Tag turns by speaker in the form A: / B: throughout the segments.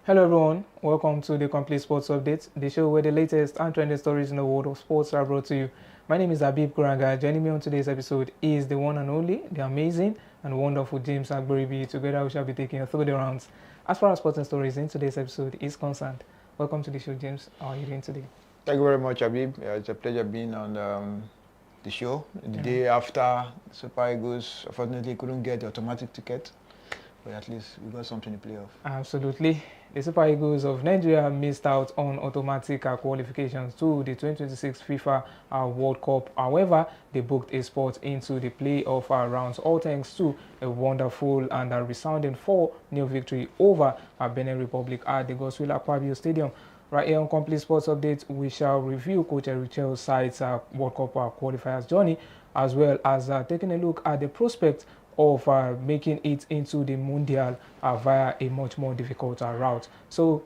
A: Hello everyone, welcome to the Complete Sports Update, the show where the latest and trending stories in the world of sports are brought to you. My name is Habib Kuranga. Joining me on today's episode is the one and only, the amazing and wonderful James Agboribi. Together we shall be taking you through the rounds as far as sporting stories in today's episode is concerned. Welcome to the show, James. How are you doing today?
B: Thank you very much, Habib. It's a pleasure being on the show. The day after Super Eagles, unfortunately, couldn't get the automatic ticket, but at least we got something to play off.
A: Absolutely. The Super Eagles of Nigeria missed out on automatic qualifications to the 2026 FIFA World Cup. However, they booked a spot into the playoff rounds, all thanks to a wonderful and a resounding 4-0 victory over Benin Republic at the Godswill Akpabio Stadium. Right here on Complete Sports Update, we shall review Coach Eric Chelle's side's World Cup qualifiers journey, as well as taking a look at the prospect of making it into the Mundial via a much more difficult route. So,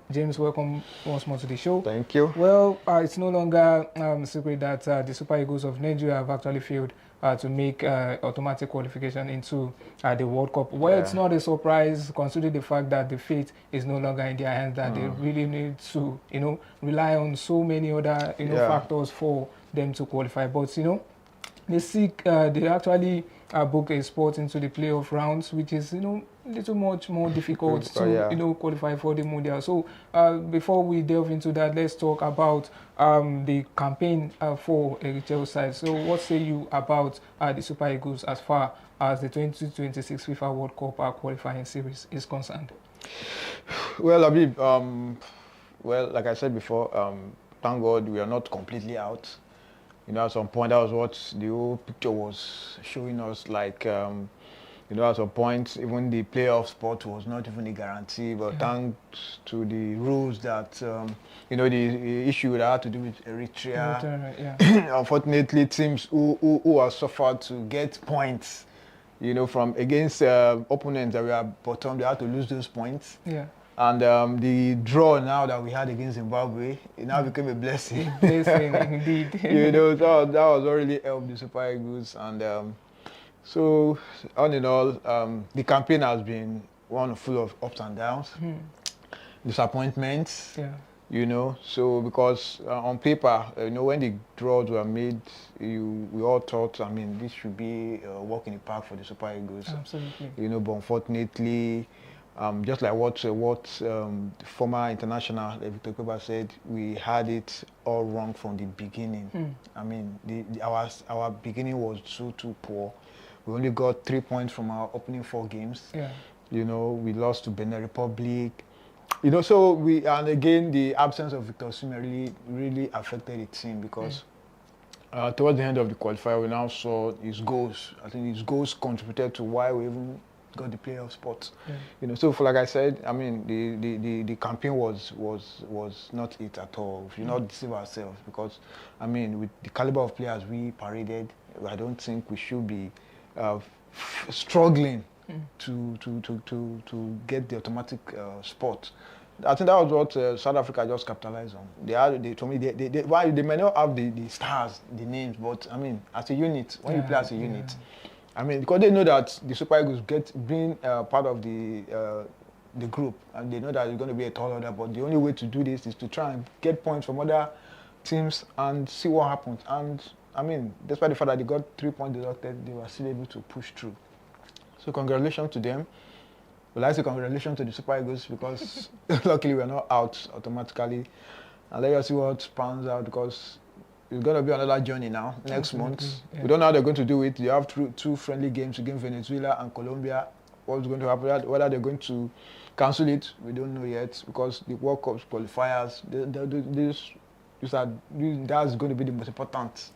A: James, welcome once more to the show.
B: Thank you.
A: Well, it's no longer a secret that the Super Eagles of Nigeria have actually failed to make automatic qualification into the World Cup. Well, it's not a surprise considering the fact that the fate is no longer in their hands, that they really need to, rely on so many other, factors for them to qualify. But, they actually book a spot into the playoff rounds, which is, little much more difficult to, qualify for the Mundial. So before we delve into that, let's talk about the campaign for Eric Chelle's side. So what say you about the Super Eagles as far as the 2026 FIFA World Cup qualifying series is concerned?
B: Well, Habib, like I said before, thank God we are not completely out. At some point, that was what the whole picture was showing us. Like, at some point, even the playoff spot was not even a guarantee. But thanks to the rules that, the issue that had to do with Eritrea, unfortunately, teams who have suffered to get points, from against opponents that were bottom, they had to lose those points.
A: Yeah.
B: And the draw now that we had against Zimbabwe, it now became a blessing.
A: Blessing, indeed.
B: That was what really helped the Super Eagles. And so, all in all, the campaign has been one full of ups and downs, disappointments.
A: Yeah.
B: So because on paper, when the draws were made, we all thought, this should be a walk in the park for the Super Eagles.
A: Absolutely.
B: But unfortunately, just like what former international Victor Koba said, we had it all wrong from the beginning. Our beginning was too poor. We only got 3 points from our opening 4 games.
A: Yeah.
B: We lost to Benin Republic. And again, the absence of Victor Osimhen really affected the team because towards the end of the qualifier, we now saw his goals. I think his goals contributed to why we even got the playoff spot. So like I said, the campaign was not it at all. We should not deceive ourselves because with the caliber of players we paraded, I don't think we should be struggling to get the automatic spot. I think that was what South Africa just capitalized on. They may not have the stars, the names, but as a unit, when you play as a unit. Because they know that the Super Eagles being part of the group, and they know that it's going to be a tall order. But the only way to do this is to try and get points from other teams and see what happens. And despite the fact that they got 3 points deducted, they were still able to push through. So congratulations to them. Well, I say congratulations to the Super Eagles because luckily we're not out automatically. And let us see what pans out because it's going to be another journey now, next month.
A: Yeah.
B: We don't know how they're going to do it. They have two friendly games against Venezuela and Colombia. What's going to happen? Whether they're going to cancel it, we don't know yet because the World Cup qualifiers, that's going to be the most important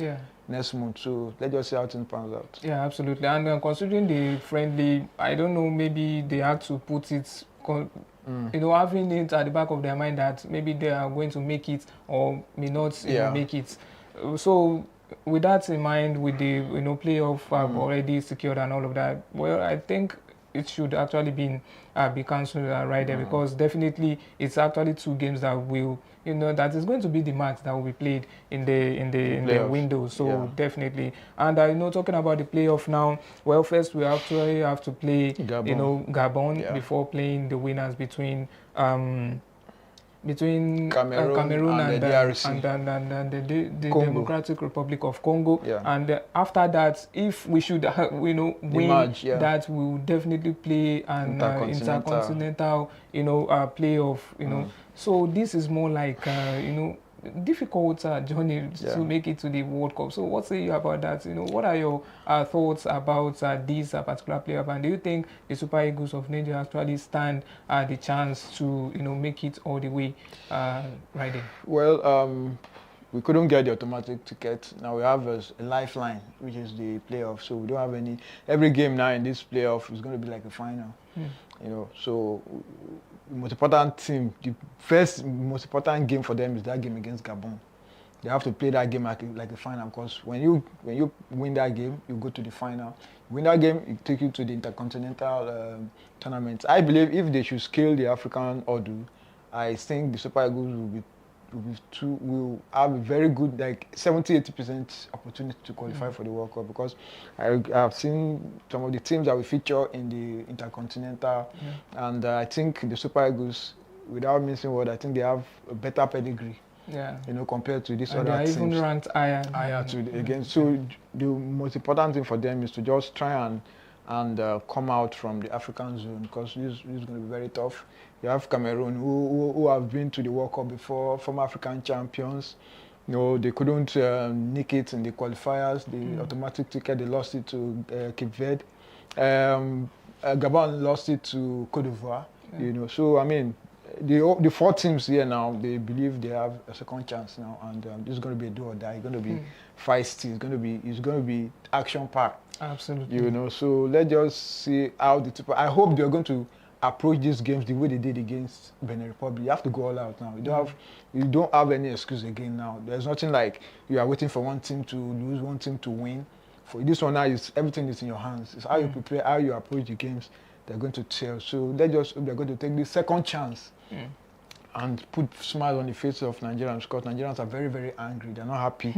B: next month. So let's just see how things pans out.
A: Yeah, absolutely. And considering the friendly, I don't know, maybe they had to put it having it at the back of their mind that maybe they are going to make it or may not make it. So with that in mind, with the playoff already secured and all of that, well, I think it should actually be cancelled right there, because definitely it's actually 2 games that will, that is going to be the match that will be played in the window. So definitely, and talking about the playoff now, well, first we actually have to play Gabon before playing the winners between Cameroon and the DRC and the Democratic Republic of Congo. And after that, if we should win match, that we will definitely play an intercontinental playoff. So this is more like difficult journey to make it to the World Cup. So what say you about that? What are your thoughts about this particular playoff, and do you think the Super Eagles of Nigeria actually stand the chance to make it all the way right there?
B: Well, we couldn't get the automatic ticket. Now we have a lifeline, which is the playoff. So we don't have any. Every game now in this playoff is going to be like a final. So the most important team, the first most important game for them is that game against Gabon. They have to play that game like a final, because when you win that game, you go to the final. You win that game, it takes you to the intercontinental tournament. I believe if they should scale the African order, I think the Super Eagles will have a very good, like 70-80% opportunity to qualify for the World Cup, because I've seen some of the teams that we feature in the intercontinental, and I think the Super Eagles, without missing word, I think they have a better pedigree. Compared to this other teams.
A: Even ranked higher
B: again. So the most important thing for them is to just try and come out from the African zone, because this is going to be very tough. You have Cameroon, who have been to the World Cup before, former African champions. They couldn't nick it in the qualifiers. The automatic ticket, they lost it to Cape Verde. Gabon lost it to Cote d'Ivoire. So I mean, the 4 teams here now, they believe they have a second chance now, and this is going to be a do or die. It's going to be feisty. It's going to be action packed.
A: Absolutely.
B: So let's just see how I hope they're going to approach these games the way they did against Benin Republic. You have to go all out now. You don't have any excuse again now. There's nothing like you are waiting for one team to lose, one team to win. For this one now, everything is in your hands. It's how you prepare, how you approach the games. They're going to tell. So let's just hope they're going to take this second chance and put smile on the face of Nigerians, because Nigerians are very, very angry. They're not happy.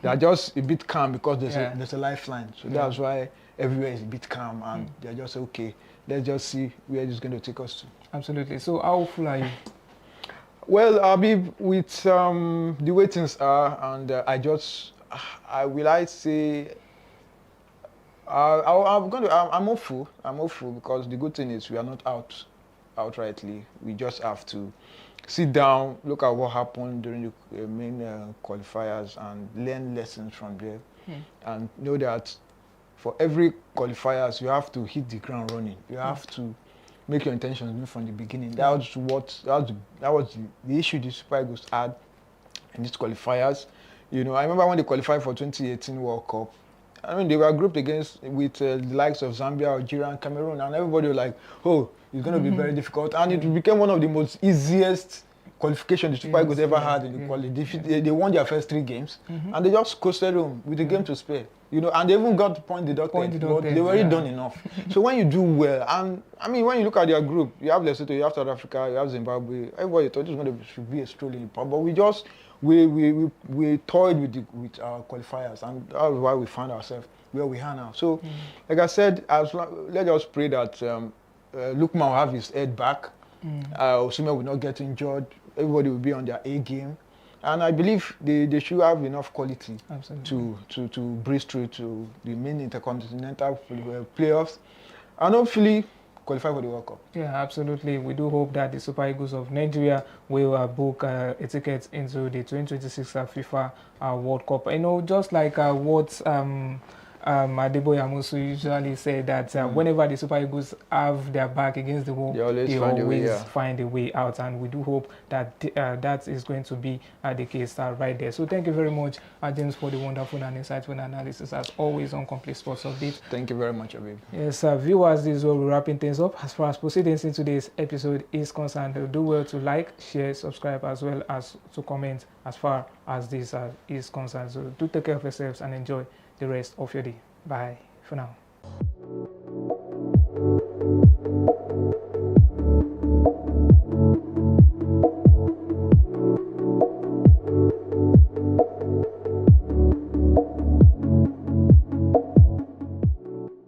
B: They're just a bit calm because there's a lifeline. So that's why everywhere is a bit calm, and they're just okay. Let's just see where this is going to take us to.
A: Absolutely. So how hopeful are you?
B: Well, I'll be with the way things are, and I'm hopeful. I'm hopeful because the good thing is we are not outrightly. We just have to sit down, look at what happened during the main qualifiers, and learn lessons from there, and know that for every qualifiers you have to hit the ground running. You have to make your intentions known from the beginning. That was the issue the Super Eagles had in these qualifiers. I remember when they qualified for 2018 World Cup. I mean, they were grouped with the likes of Zambia, Algeria, and Cameroon, and everybody was like, "Oh, it's going to be very difficult." And it became one of the most easiest qualification the Super Eagles ever had in the quality. They won their first 3 games, and they just coasted home with a game to spare. And they even got point deducted, but they were already done enough. So when you do well, and I mean, when you look at their group, you have Lesotho, you have South Africa, you have Zimbabwe. Everybody thought this should be a stroll in the park, but we toyed with our qualifiers, and that's why we found ourselves where we are now. So, like I said, let's just pray that Lukman will have his head back. Osimhen will not get injured. Everybody will be on their A game. And I believe they should have enough quality to breeze through to the main intercontinental playoffs, and hopefully qualify for the World Cup.
A: Yeah, absolutely. We do hope that the Super Eagles of Nigeria will book a ticket into the 2026 FIFA World Cup. Just like what Adeboye Amusu usually say, that whenever the Super Eagles have their back against the wall, they always find a way out, and we do hope that that is going to be the case right there. So thank you very much, James, for the wonderful and insightful analysis as always on Complete Sports Update.
B: Thank you very much, Abib.
A: Yes, viewers, this is where we're wrapping things up. As far as proceedings in today's episode is concerned, do well to like, share, subscribe, as well as to comment as far as this is concerned. So do take care of yourselves and enjoy the rest of your day. Bye for now.